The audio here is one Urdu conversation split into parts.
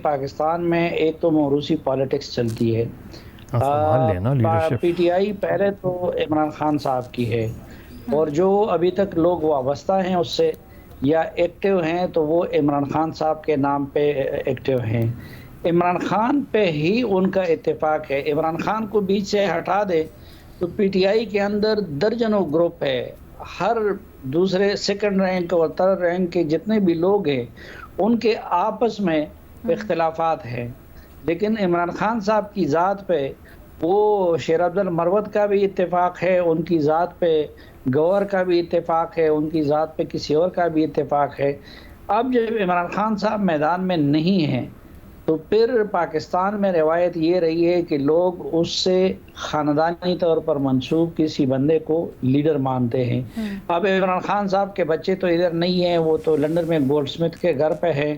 پاکستان میں ایک تو موروثی پالیٹکس چلتی ہے. پی ٹی آئی پہلے تو عمران خان صاحب کی ہے اور جو ابھی تک لوگ وابستہ ہیں اس سے یا ایکٹیو ہیں تو وہ عمران خان صاحب کے نام پہ ایکٹیو ہیں. عمران خان پہ ہی ان کا اتفاق ہے. عمران خان کو بیچ سے ہٹا دے تو پی ٹی آئی کے اندر درجنوں گروپ ہے. ہر دوسرے سیکنڈ رینک اور تھرڈ رینک کے جتنے بھی لوگ ہیں ان کے آپس میں اختلافات ہیں، لیکن عمران خان صاحب کی ذات پہ وہ شیر افضل مروت کا بھی اتفاق ہے، ان کی ذات پہ گور کا بھی اتفاق ہے، ان کی ذات پہ کسی اور کا بھی اتفاق ہے. اب جب عمران خان صاحب میدان میں نہیں ہیں تو پھر پاکستان میں روایت یہ رہی ہے کہ لوگ اس سے خاندانی طور پر منسوب کسی بندے کو لیڈر مانتے ہیں. اب عمران خان صاحب کے بچے تو ادھر نہیں ہیں، وہ تو لندن میں گولڈ سمتھ کے گھر پہ ہیں،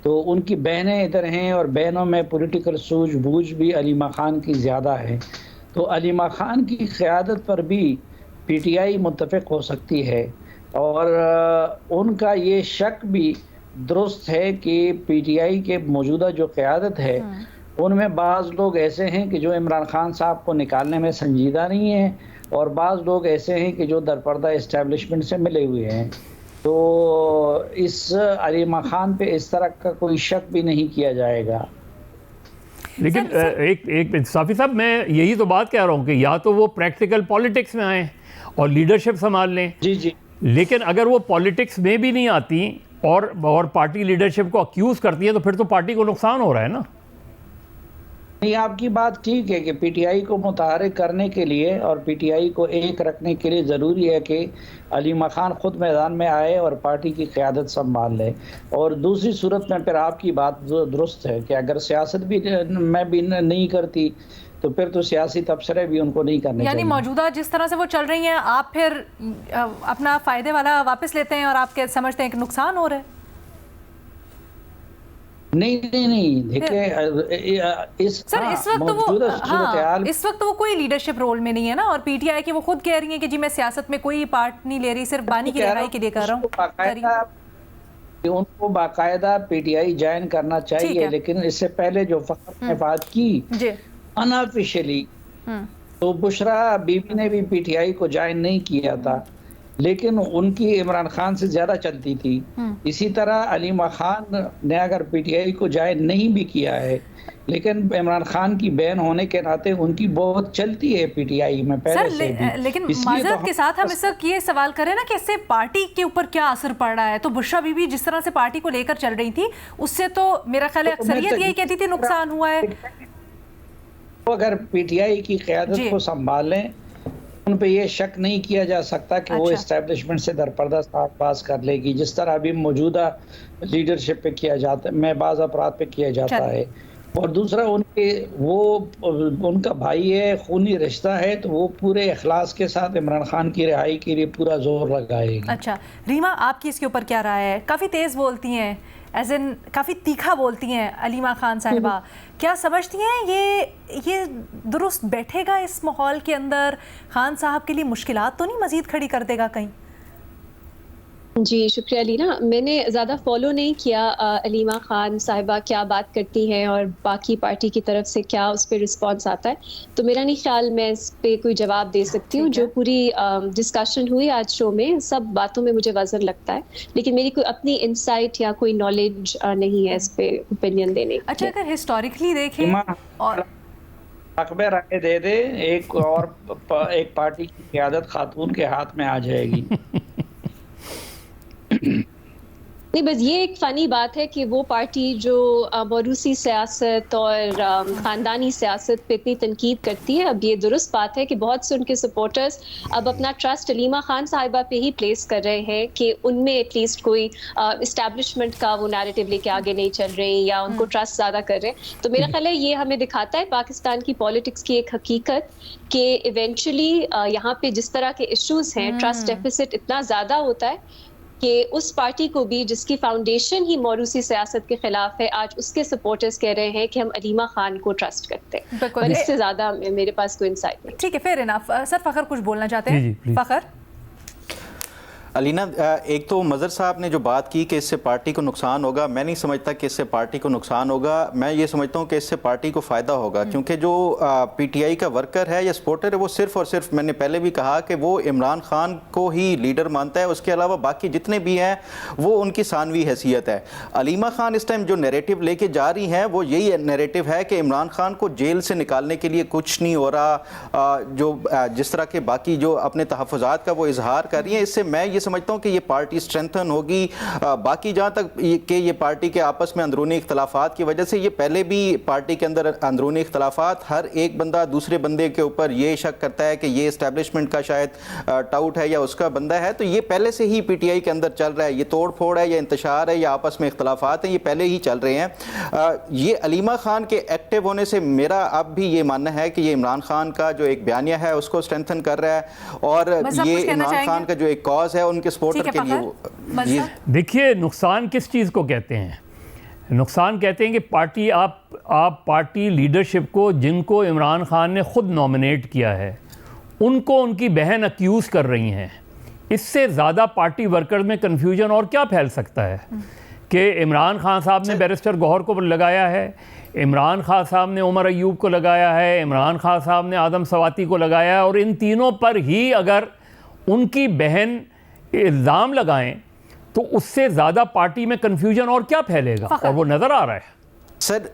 تو ان کی بہنیں ادھر ہیں اور بہنوں میں پولیٹیکل سوجھ بوجھ بھی علیمہ خان کی زیادہ ہے. تو علیمہ خان کی قیادت پر بھی پی ٹی آئی متفق ہو سکتی ہے اور ان کا یہ شک بھی درست ہے کہ پی ٹی آئی کے موجودہ جو قیادت ہے ان میں بعض لوگ ایسے ہیں کہ جو عمران خان صاحب کو نکالنے میں سنجیدہ نہیں ہیں اور بعض لوگ ایسے ہیں کہ جو درپردہ اسٹیبلشمنٹ سے ملے ہوئے ہیں. تو اس علیمہ خان پہ اس طرح کا کوئی شک بھی نہیں کیا جائے گا. لیکن ایک صافی صاحب، میں یہی تو بات کہہ رہا ہوں کہ یا تو وہ پریکٹیکل پالیٹکس میں آئیں اور لیڈرشپ سنبھال لیں، جی لیکن اگر وہ پالیٹکس میں بھی نہیں آتی اور پارٹی لیڈرشپ کو اکیوز کرتی ہیں تو پھر تو پارٹی کو نقصان ہو رہا ہے نا. نہیں، آپ کی بات ٹھیک ہے کہ پی ٹی آئی کو متحرک کرنے کے لیے اور پی ٹی آئی کو ایک رکھنے کے لیے ضروری ہے کہ علیمہ خان خود میدان میں آئے اور پارٹی کی قیادت سنبھال لے. اور دوسری صورت میں پھر آپ کی بات درست ہے کہ اگر سیاست بھی میں بھی نہیں کرتی تو پھر تو سیاسی تبصرے بھی ان کو نہیں کرنے چاہیے. یعنی موجودہ جس طرح سے وہ چل رہی ہیں آپ پھر اپنا فائدے والا واپس لیتے ہیں اور آپ سمجھتے ہیں کہ نقصان ہو رہا ہے؟ نہیں دیکھیں، اس وقت وہ کوئی لیڈرشپ رول میں نہیں ہے نا، اور پی ٹی آئی کی وہ خود کہہ رہی ہیں کہ جی میں سیاست میں کوئی پارٹ نہیں لے رہی، صرف بانی کی رہائی کے لیے کر رہا ہوں. ان کو باقاعدہ پی ٹی آئی جوائن کرنا چاہیے، لیکن اس سے پہلے جو فخر نے بات کی انآفیشلی تو بشرا بی بی نے بھی پی ٹی آئی کو جوائن نہیں کیا تھا، لیکن ان کی عمران خان سے زیادہ چلتی تھی. اسی طرح علیمہ خان نے اگر پی ٹی آئی کو جوائن نہیں بھی کیا ہے لیکن عمران خان کی بہن ہونے کے ناطے ان کی بہت چلتی ہے پی ٹی آئی میں پہلے سے بھی. لیکن معذرت کے ساتھ ہم اس وقت یہ سوال کریں نا کہ اس سے پارٹی کے اوپر کیا اثر پڑ رہا ہے. تو بشرا بی بی جس طرح سے پارٹی کو لے کر چل رہی تھی اس سے تو میرا خیال ہے اکثریت یہی کہتی تھی نقصان ہوا ہے. اگر پی ٹی آئی کی قیادت کو سنبھال لیں ان پہ یہ شک نہیں کیا جا سکتا کہ وہ اسٹیبلشمنٹ سے درپردہ ساتھ باز کر لے گی، جس طرح ابھی موجودہ لیڈرشپ پہ کیا جاتا ہے، میں بعض افراد پہ کیا جاتا ہے. اور دوسرا ان کا بھائی ہے، خونی رشتہ ہے، تو وہ پورے اخلاص کے ساتھ عمران خان کی رہائی کے لیے پورا زور لگائے گی. اچھا ریما، آپ کی اس کے اوپر کیا رائے ہے؟ کافی تیز بولتی ہیں، ایز ان کافی تیکھا بولتی ہیں علیمہ خان صاحبہ. کیا سمجھتی ہیں یہ درست بیٹھے گا اس ماحول کے اندر؟ خان صاحب کے لیے مشکلات تو نہیں مزید کھڑی کر دے گا کہیں؟ جی شکریہ لینا. میں نے زیادہ فالو نہیں کیا علیمہ خان صاحبہ کیا بات کرتی ہیں اور باقی پارٹی کی طرف سے کیا اس پہ رسپانس آتا ہے، تو میرا نہیں خیال میں اس پہ کوئی جواب دے سکتی ہوں. جو پوری ڈسکشن ہوئی آج شو میں سب باتوں میں مجھے وزن لگتا ہے، لیکن میری کوئی اپنی انسائٹ یا کوئی نالج نہیں ہے اس پہ اوپینین دینے. اچھا، اگر ہسٹوریکلی دیکھیں اور اکبر رائے دے دے ایک پارٹی کی قیادت خاتون کے ہاتھ میں آ جائے گی. نہیں، بس یہ ایک فنی بات ہے کہ وہ پارٹی جو موروثی سیاست اور خاندانی سیاست پہ اتنی تنقید کرتی ہے، اب یہ درست بات ہے کہ بہت سے ان کے سپورٹرز اب اپنا ٹرسٹ علیمہ خان صاحبہ پہ ہی پلیس کر رہے ہیں کہ ان میں ایٹ لیسٹ کوئی اسٹیبلشمنٹ کا وہ نیریٹو لے کے آگے نہیں چل رہے یا ان کو ٹرسٹ زیادہ کر رہے ہیں. تو میرا خیال ہے یہ ہمیں دکھاتا ہے پاکستان کی پالیٹکس کی ایک حقیقت کہ ایونچولی یہاں پہ جس طرح کے ایشوز ہیں، ٹرسٹ ڈیفیسٹ اتنا زیادہ ہوتا ہے کہ اس پارٹی کو بھی جس کی فاؤنڈیشن ہی موروثی سیاست کے خلاف ہے، آج اس کے سپورٹرز کہہ رہے ہیں کہ ہم علیمہ خان کو ٹرسٹ کرتے ہیں. اور اس سے زیادہ میرے پاس کوئی انسائٹ نہیں. ٹھیک ہے، فیر انف. سر فخر کچھ بولنا چاہتے ہیں؟ فخر علینا، ایک تو مظہر صاحب نے جو بات کی کہ اس سے پارٹی کو نقصان ہوگا، میں نہیں سمجھتا کہ اس سے پارٹی کو نقصان ہوگا. میں یہ سمجھتا ہوں کہ اس سے پارٹی کو فائدہ ہوگا، کیونکہ جو پی ٹی آئی کا ورکر ہے یا سپورٹر ہے وہ صرف اور صرف، میں نے پہلے بھی کہا کہ وہ عمران خان کو ہی لیڈر مانتا ہے، اس کے علاوہ باقی جتنے بھی ہیں وہ ان کی ثانوی حیثیت ہے. علیمہ خان اس ٹائم جو نیریٹو لے کے جا رہی ہیں وہ یہی نیریٹو ہے کہ عمران خان کو جیل سے نکالنے کے لیے کچھ نہیں ہو رہا، جو جس طرح کے باقی جو اپنے تحفظات کا وہ اظہار کر رہی ہیں. اس سے میں یہ سمجھتا ہوں کہ یہ پارٹی اسٹرینتھن ہوگی. باقی جہاں تک کہ یہ پارٹی کے آپس میں اندرونی اختلافات کی وجہ سے، یہ پہلے بھی پارٹی کے اندر اندرونی اختلافات، ہر ایک بندہ دوسرے بندے کے اوپر یہ شک کرتا ہے کہ یہ اسٹیبلشمنٹ کا شاید ٹاؤٹ ہے یا اس کا بندہ ہے، تو یہ پہلے سے ہی پی ٹی آئی کے اندر چل رہا ہے. یہ توڑ پھوڑ ہے یا انتشار ہے یا آپس میں اختلافات ہیں، یہ پہلے ہی چل رہے ہیں. یہ علیمہ خان کے ایکٹیو ہونے سے میرا اب بھی یہ ماننا ہے کہ یہ عمران خان کا جو ایک بیانیہ ہے اس کو اسٹرینتھن کر رہا ہے، اور یہ عمران خان کا جو ایک کاز ہے ان کے سپورٹر کے لیے. دیکھیے نقصان کس چیز کو کہتے ہیں؟ نقصان کہتے ہیں کہ پارٹی آپ پارٹی لیڈرشپ کو، جن کو عمران خان نے خود نامنیٹ کیا ہے، ان کو ان کی بہن اکیوز کر رہی ہیں. اس سے زیادہ پارٹی ورکرز میں کنفیوژن اور کیا پھیل سکتا ہے کہ عمران خان صاحب نے بیرسٹر گوہر کو لگایا ہے، عمران خان صاحب نے عمر ایوب کو لگایا ہے، عمران خان صاحب نے آدم سواتی کو لگایا ہے، اور ان تینوں پر ہی اگر ان کی بہن الزام لگائیں تو اس سے زیادہ پارٹی میں کنفیوژن اور کیا پھیلے گا، اور وہ نظر آ رہا ہے.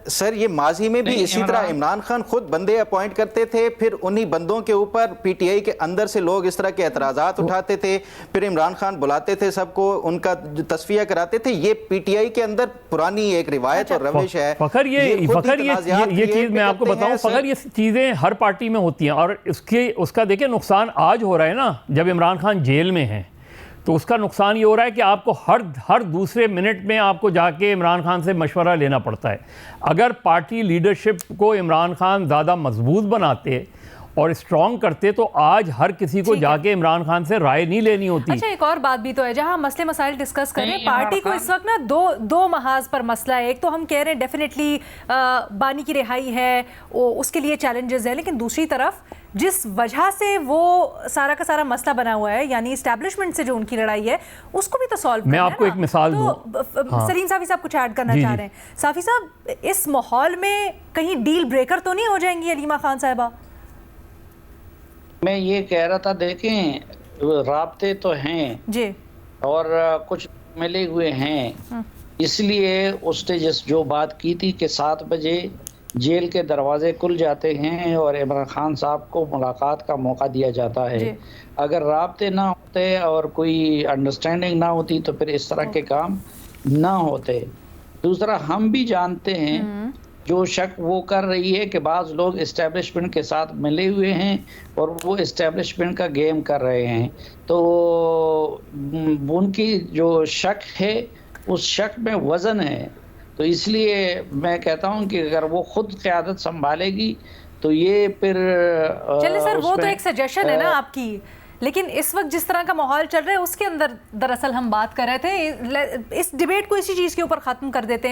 سر یہ ماضی میں بھی اسی طرح عمران خان خود بندے اپوائنٹ کرتے تھے، پھر انہی بندوں کے اوپر پی ٹی آئی کے اندر سے لوگ اس طرح کے اعتراضات اٹھاتے تھے، پھر عمران خان بلاتے تھے سب کو، ان کا تصفیہ کراتے تھے. یہ پی ٹی آئی کے اندر پرانی ایک روایت اور روش ہے. فخر یہ چیز میں آپ کو بتاؤں، فخر یہ چیزیں ہر پارٹی میں ہوتی ہیں، اور اس کا دیکھیں نقصان آج ہو رہا ہے نا، جب عمران خان جیل میں ہیں تو اس کا نقصان یہ ہو رہا ہے کہ آپ کو ہر دوسرے منٹ میں آپ کو جا کے عمران خان سے مشورہ لینا پڑتا ہے. اگر پارٹی لیڈرشپ کو عمران خان زیادہ مضبوط بناتے اور اسٹرانگ کرتے تو آج ہر کسی کو جا کے عمران خان سے رائے نہیں لینی ہوتی. اچھا ایک اور بات بھی تو ہے، جہاں مسئلے مسائل ڈسکس کریں، پارٹی کو اس وقت نا دو محاذ پر مسئلہ ہے. ایک تو ہم کہہ رہے ہیں ڈیفینیٹلی بانی کی رہائی ہے، اس کے لیے چیلنجز ہیں، لیکن دوسری طرف جس وجہ سے وہ سارا کا سارا مسئلہ بنا ہوا ہے، یعنی اسٹیبلشمنٹ سے جو ان کی لڑائی ہے، اس کو بھی تو سالو کرنا ہے. میں آپ کو ایک مثال دوں. سلیم صافی صاحب کچھ ایڈ کرنا چاہ رہے ہیں. صافی صاحب، اس ماحول میں کہیں ڈیل بریکر تو نہیں ہو جائیں گی علیمہ خان صاحبہ؟ میں یہ کہہ رہا تھا، دیکھیں رابطے تو ہیں جی، اور کچھ ملے ہوئے ہیں، اس لیے اس نے جو بات کی تھی کہ 7 بجے جیل کے دروازے کھل جاتے ہیں اور عمران خان صاحب کو ملاقات کا موقع دیا جاتا ہے. اگر رابطے نہ ہوتے اور کوئی انڈرسٹینڈنگ نہ ہوتی تو پھر اس طرح کے کام نہ ہوتے. دوسرا، ہم بھی جانتے ہیں جو شک وہ کر رہی ہے کہ بعض لوگ اسٹیبلشمنٹ کے ساتھ ملے ہوئے ہیں اور وہ اسٹیبلشمنٹ کا گیم کر رہے ہیں، تو ان کی جو شک ہے اس شک میں وزن ہے. تو اس لیے میں کہتا ہوں کہ اگر وہ خود قیادت سنبھالے گی تو یہ پھر چلے سر، وہ تو ایک سجیشن ہے نا آپ کی، لیکن اس وقت جس طرح کا ماحول چل رہا ہے اس کے اندر دراصل ہم بات کر رہے تھے. اس ڈیبیٹ کو اسی چیز کے اوپر ختم کر دیتے ہیں.